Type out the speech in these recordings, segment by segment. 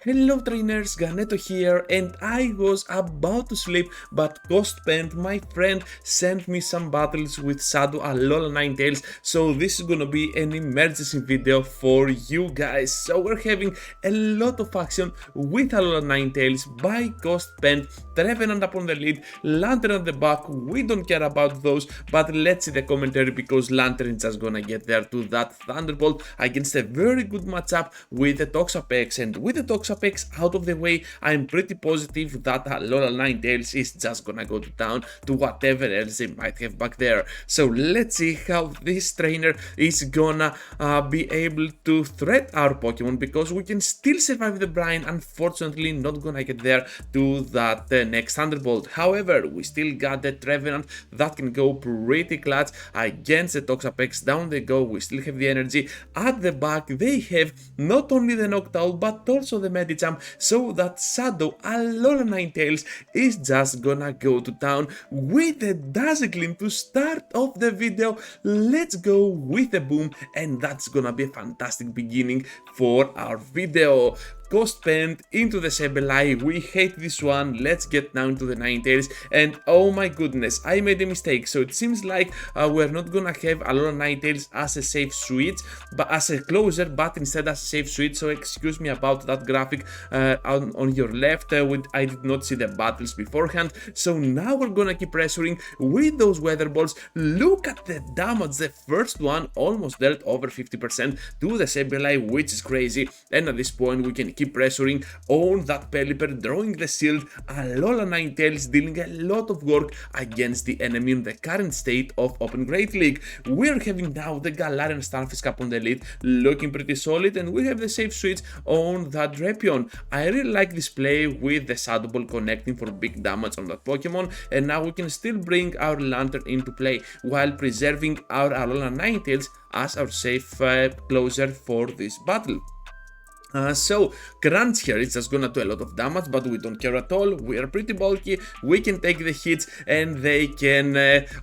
Hello trainers, Ganeto here, and I was about to sleep, but Ghostpent, my friend, sent me some battles with Shadow ALOLAN Ninetales, so this is gonna be an emergency video for you guys. So we're having a lot of action with ALOLAN Ninetales by Ghostpent, Trevenant up on the lead, Lantern at the back. We don't care about those, but let's see the commentary because Lantern is just gonna get there to that Thunderbolt against a very good matchup with the Toxapex, and with the Toxapex out of the way, I'm pretty positive that ALOLAN Ninetales is just gonna go to town to whatever else they might have back there. So let's see how this trainer is gonna be able to threat our Pokemon, because we can still survive the brine. Unfortunately, not gonna get there to that next Thunderbolt. However, we still got the Trevenant that can go pretty clutch against the Toxapex. Down they go, we still have the energy. At the back, they have not only the Noctowl but also the Medicham, so that Shadow ALOLAN Ninetales is just gonna go to town with the Dazzling to start off the video. Let's go with the boom, and that's gonna be a fantastic beginning for our video. Ghostpent into the Sableye, we hate this one. Let's get now into the Ninetales, and oh my goodness, I made a mistake. So it seems like we're not gonna have ALOLAN Ninetales as a safe switch, but as a closer, but instead as a safe switch. So excuse me about that graphic on your left. I did not see the battles beforehand. So now we're gonna keep pressuring with those weather balls. Look at the damage. The first one almost dealt over 50% to the Sableye, which is crazy. And at this point, we can keep pressuring on that Pelipper, drawing the shield. ALOLAN Ninetales dealing a lot of work against the enemy in the current state of Open Great League. We're having now the Galarian Starfish up on the lead, looking pretty solid, and we have the safe switch on that Drapion. I really like this play with the Shadow Ball connecting for big damage on that Pokemon, and now we can still bring our Lantern into play while preserving our ALOLAN Ninetales as our safe closer for this battle. So Crunch here is just gonna do a lot of damage, but we don't care at all. We are pretty bulky, we can take the hits, and they can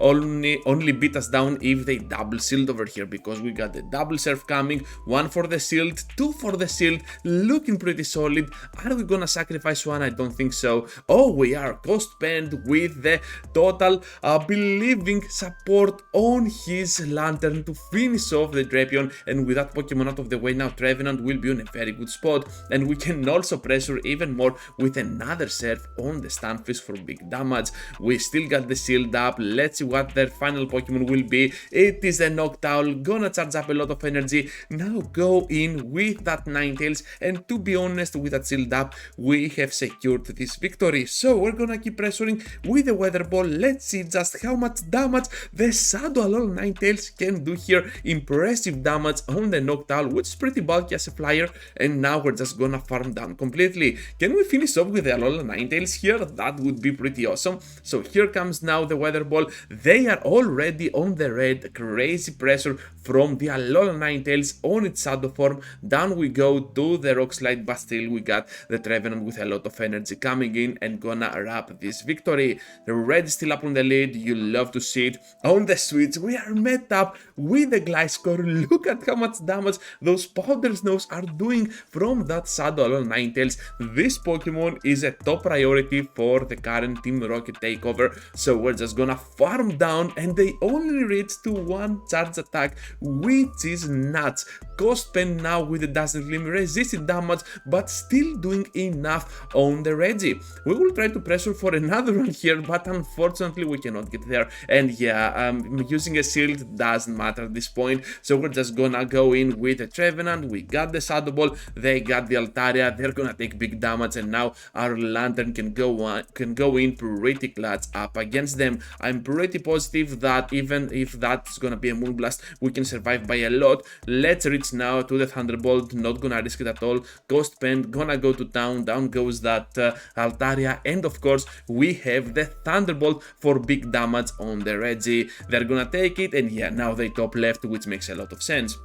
only beat us down if they double shield over here, because we got the double surf coming. One for the shield, two for the shield, looking pretty solid. Are we gonna sacrifice one? I don't think so. Oh, we are. Ghostpent with the total believing support on his Lantern to finish off the Drapion, and with that Pokemon out of the way now, Trevenant will be on a very good spot, and we can also pressure even more with another surf on the Stunfisk for big damage. We still got the shield up. Let's see what their final Pokemon will be. It is the Noctowl, gonna charge up a lot of energy. Now go in with that Ninetales, and to be honest, with that shield up, we have secured this victory. So we're gonna keep pressuring with the Weather Ball. Let's see just how much damage the Shadow ALOLAN Ninetales can do here. Impressive damage on the Noctowl, which is pretty bulky as a flyer, and now we're just gonna farm down completely. Can we finish off with the ALOLAN Ninetales here? That would be pretty awesome. So here comes now the Weather Ball. They are already on the red. Crazy pressure from the ALOLAN Ninetales on its shadow form. Down we go to the Rock Slide, but still we got the Trevenant with a lot of energy coming in and gonna wrap this victory. The red is still up on the lead. You love to see it. On the switch, we are met up with the Gliscor. Look at how much damage those Powder Snows are doing from that Shadow ALOLAN Ninetales. This Pokemon is a top priority for the current Team Rocket takeover, so we're just gonna farm down, and they only reach to one charge attack, which is nuts. Ghostpent now with the Dazzling Gleam, resisting damage, but still doing enough on the Reggie. We will try to pressure for another one here, but unfortunately we cannot get there. And yeah, using a shield doesn't matter at this point, so we're just gonna go in with the Trevenant. We got the Shadow Ball, they got the Altaria, they're gonna take big damage, and now our Lantern can go in pretty clutch up against them. I'm pretty positive that even if that's gonna be a Moonblast, we can survive by a lot. Let's reach now to the Thunderbolt, not gonna risk it at all. Ghostpent gonna go to town, down goes that Altaria, and of course we have the Thunderbolt for big damage on the Reggie. They're gonna take it, and yeah, now they top left, which makes a lot of sense.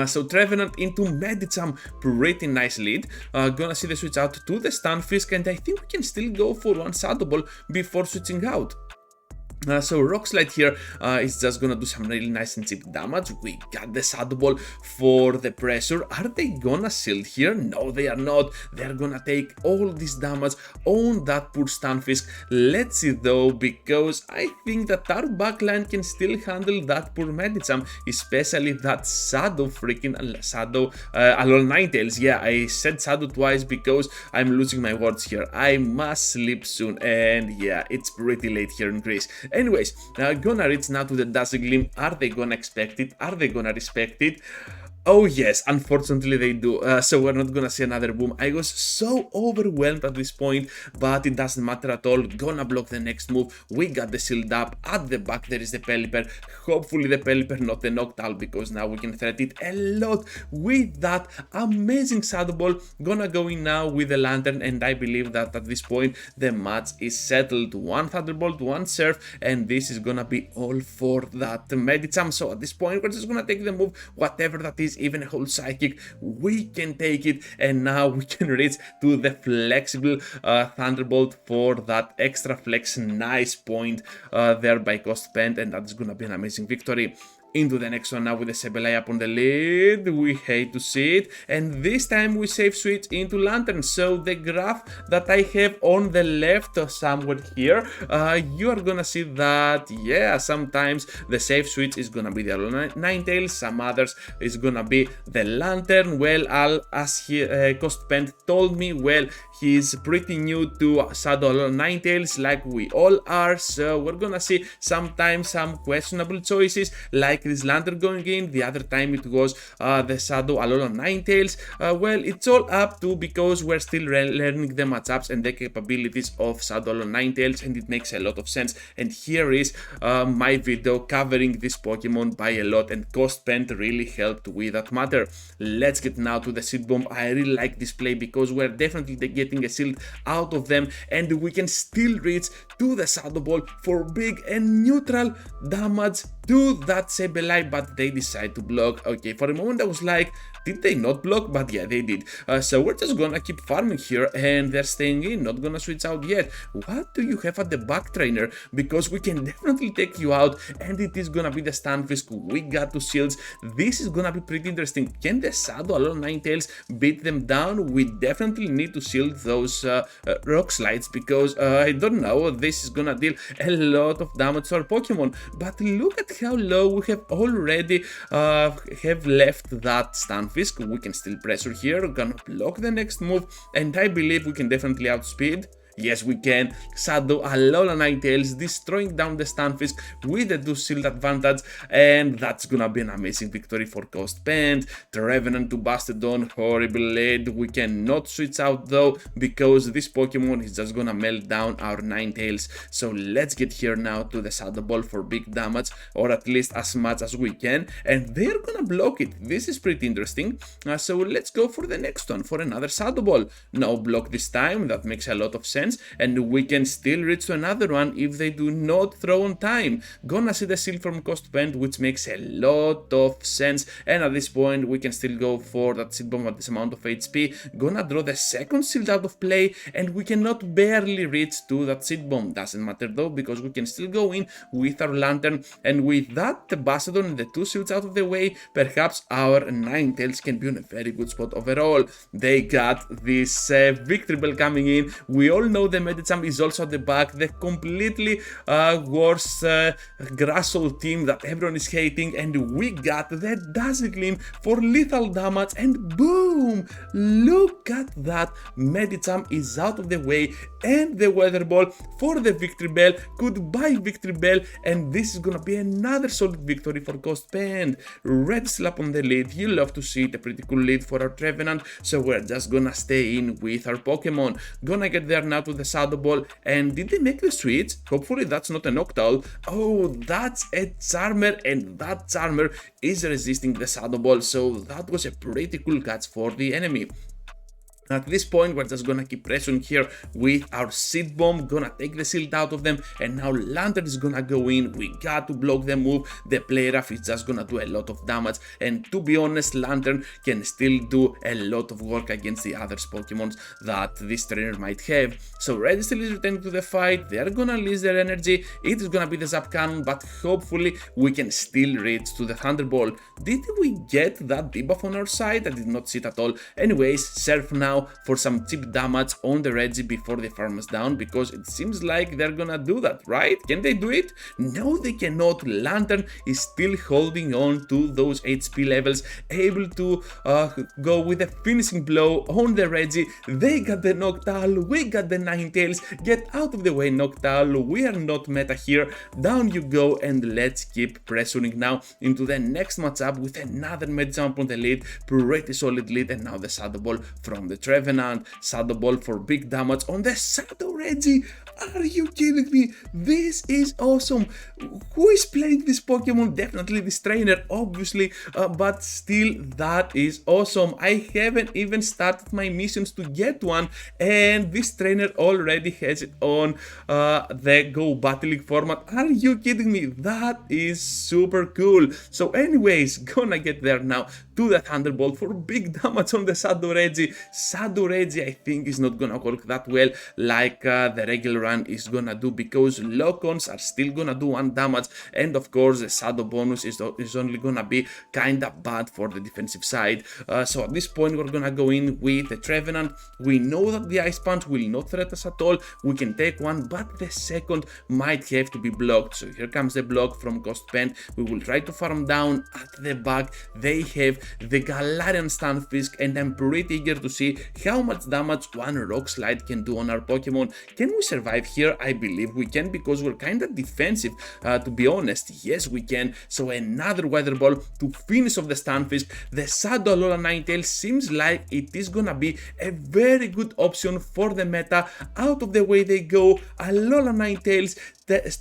So Trevenant into Medicham, pretty nice lead. Gonna see the switch out to the Stunfisk, and I think we can still go for one Shadow Ball before switching out. So Rock Slide here is just gonna do some really nice and cheap damage. We got the Shadow Ball for the pressure. Are they gonna shield here? No, they are not. They're gonna take all this damage on that poor Stunfisk. Let's see though, because I think that our backline can still handle that poor Medicham, especially that Shadow ALOLAN Ninetales. Yeah, I said Shadow twice because I'm losing my words here. I must sleep soon, and yeah, it's pretty late here in Greece. Anyways, gonna reach now to the Dazzle Gleam. Are they gonna expect it? Are they gonna respect it? Oh yes, unfortunately they do, so we're not gonna see another boom. I was so overwhelmed at this point, but it doesn't matter at all. Gonna block the next move. We got the shield up. At the back there is the Pelipper. Hopefully the Pelipper, not the Noctowl, because now we can threat it a lot with that amazing Shadow Ball. Gonna go in now with the Lantern, and I believe that at this point the match is settled. One Thunderbolt, one Surf, and this is gonna be all for that Medicham. So at this point we're just gonna take the move, whatever that is. Even a whole Psychic, we can take it, and now we can reach to the flexible Thunderbolt for that extra flex. Nice point there by Cost Spent, and that's gonna be an amazing victory. Into the next one now with the Sableye up on the lead. We hate to see it, and this time we save switch into Lantern. So the graph that I have on the left somewhere here, you are gonna see that, yeah, sometimes the save switch is gonna be the ALOLAN Ninetales, some others is gonna be the Lantern. Well, as Cost Spent told me, well, he's pretty new to Shadow ALOLAN Ninetales, like we all are, so we're gonna see sometimes some questionable choices, like this Lantern going in. The other time it was the Shadow ALOLAN Ninetales. Well, it's all up to, because we're still learning the matchups and the capabilities of Shadow ALOLAN Ninetales, and it makes a lot of sense. And here is my video covering this Pokemon by a lot, and Cost Spent really helped with that matter. Let's get now to the Seed Bomb. I really like this play because we're definitely getting a shield out of them, and we can still reach to the Shadow Ball for big and neutral damage to that Sableye, but they decide to block. Okay, for a moment I was like, did they not block? But yeah, they did. So we're just gonna keep farming here, and they're staying in, not gonna switch out yet. What do you have at the back, trainer? Because we can definitely take you out, and it is gonna be the Stunfisk. We got 2 shields. This is gonna be pretty interesting. Can the Shadow ALOLAN Ninetales beat them down? We definitely need to shield those Rock Slides, because I don't know, this is gonna deal a lot of damage to our Pokemon. But look at how low we have already have left that Stunfisk. We can still pressure here, gonna block the next move, and I believe we can definitely outspeed. Yes, we can. Shadow ALOLAN Ninetales destroying down the Stunfisk with the 2 shield advantage, and that's gonna be an amazing victory for Cost Spent. Trevenant to Bastodon, horrible lead. We cannot switch out though, because this Pokemon is just gonna melt down our Ninetales. So let's get here now to the Shadow Ball for big damage, or at least as much as we can, and they're gonna block it. This is pretty interesting. So let's go for the next one, for another Shadow Ball. No block this time, that makes a lot of sense. And we can still reach to another one if they do not throw on time. Gonna see the shield from Cost Spent, which makes a lot of sense, and at this point we can still go for that Seed Bomb at this amount of HP. Gonna draw the second shield out of play, and we cannot barely reach to that Seed Bomb. Doesn't matter though, because we can still go in with our Lantern, and with that, the Bastodon and the 2 shields out of the way, perhaps our Ninetales can be on a very good spot overall. They got this victory bell coming in. We all know the Medicham is also at the back, the completely worst Grassol team that everyone is hating, and we got the Dazzle Gleam for lethal damage, and boom! Look at that, Medicham is out of the way, and the Weather Ball for the victory bell. Goodbye victory bell, and this is gonna be another solid victory for Cost Spent. Red slap on the lead, you love to see it, a pretty cool lead for our Trevenant, so we're just gonna stay in with our Pokemon. Gonna get there now to the Shadow Ball, and did they make the switch? Hopefully that's not a Noctowl. Oh, that's a Charmer, and that Charmer is resisting the Shadow Ball, so that was a pretty cool catch for the enemy. At this point, we're just gonna keep pressing here with our seed bomb, gonna take the shield out of them, and now Lantern is gonna go in. We got to block the move. The player off is just gonna do a lot of damage, and to be honest, Lantern can still do a lot of work against the other Pokemons that this trainer might have. So Registeel is returning to the fight. They're gonna lose their energy. It is gonna be the Zap Cannon, but hopefully we can still reach to the Thunderbolt. Did we get that debuff on our side? I did not see it at all. Anyways, Surf now for some cheap damage on the Reggie before they farm us down, because it seems like they're gonna do that, right? Can they do it? No, they cannot. Lantern is still holding on to those HP levels, able to go with a finishing blow on the Reggie. They got the Noctowl, we got the Ninetales. Get out of the way, Noctowl, we are not meta here. Down you go, and let's keep pressuring now into the next matchup with another Medicham on the lead, pretty solid lead, and now the Shadow Ball from the Trevenant. Shadow Ball for big damage on the Shadow Reggie. Are you kidding me? This is awesome. Who is playing this Pokemon? Definitely this trainer, obviously, but still, that is awesome. I haven't even started my missions to get one, and this trainer already has it on the Go Battle League format. Are you kidding me? That is super cool. So anyways, gonna get there now to the Thunderbolt for big damage on the Shadow Reggie. Shadow Reggie, I think, is not gonna work that well like the regular run is gonna do, because lock-ons are still gonna do 1 damage, and of course the Shadow bonus is only gonna be kinda bad for the defensive side. So at this point we're gonna go in with the Trevenant. We know that the Ice Punch will not threaten us at all. We can take one, but the second might have to be blocked. So here comes the block from Ghost Pen. We will try to farm down. At the back they have the Galarian Stunfisk, and I'm pretty eager to see how much damage one Rock Slide can do on our Pokemon. Can we survive here? I believe we can, because we're kinda defensive, to be honest. Yes, we can. So another Weather Ball to finish off the Stunfisk. The Shadow Alolan Ninetales seems like it is gonna be a very good option for the meta. Out of the way they go. Alolan Ninetales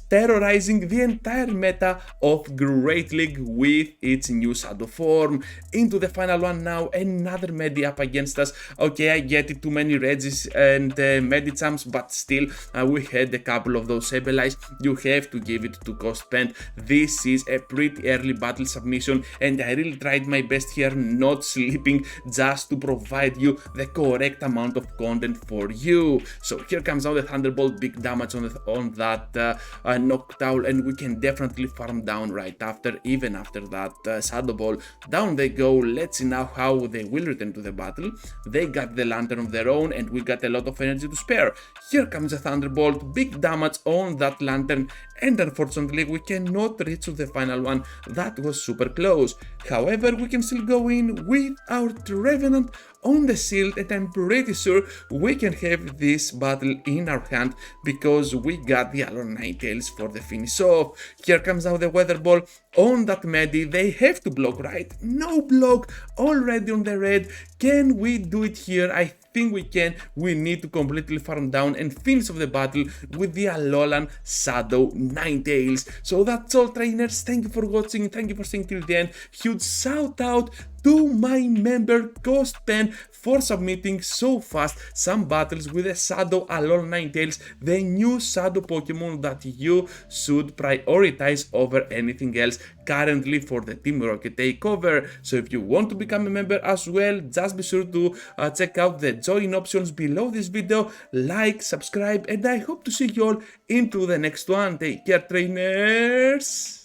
terrorizing the entire meta of Great League with its new Shadow form. Into the final one now, another Medi up against us. Okay, I get it, too many Regis and Medichams, but still, we had a couple of those Sableyes. You have to give it to Ghost Pen. This is a pretty early battle submission, and I really tried my best here, not sleeping, just to provide you the correct amount of content for you. So here comes now the Thunderbolt, big damage on that Noctowl, and we can definitely farm down right after, even after that Shadow Ball. Down they go. Let's see now how they will return to the battle. They got the Lantern of their own, and we got a lot of energy to spare. Here comes the Thunderbolt, big damage on that Lantern, and unfortunately we cannot reach to the final one. That was super close. However, we can still go in with our Trevenant on the shield, and I'm pretty sure we can have this battle in our hand, because we got the Alolan Ninetales for the finish off. Here comes now the Weather Ball on that Medi. They have to block, right? No block already on the red. Can we do it here? I think we can. We need to completely farm down and finish off the battle with the Alolan Shadow Ninetales. So that's all, trainers. Thank you for watching. Thank you for staying till the end. Huge shout out to my member Ghost Pen for submitting so fast some battles with the Shadow Alolan Ninetales, the new Shadow Pokemon that you should prioritize over anything else currently for the Team Rocket takeover. So if you want to become a member as well, just be sure to check out the join options below this video, like, subscribe, and I hope to see you all into the next one. Take care, trainers!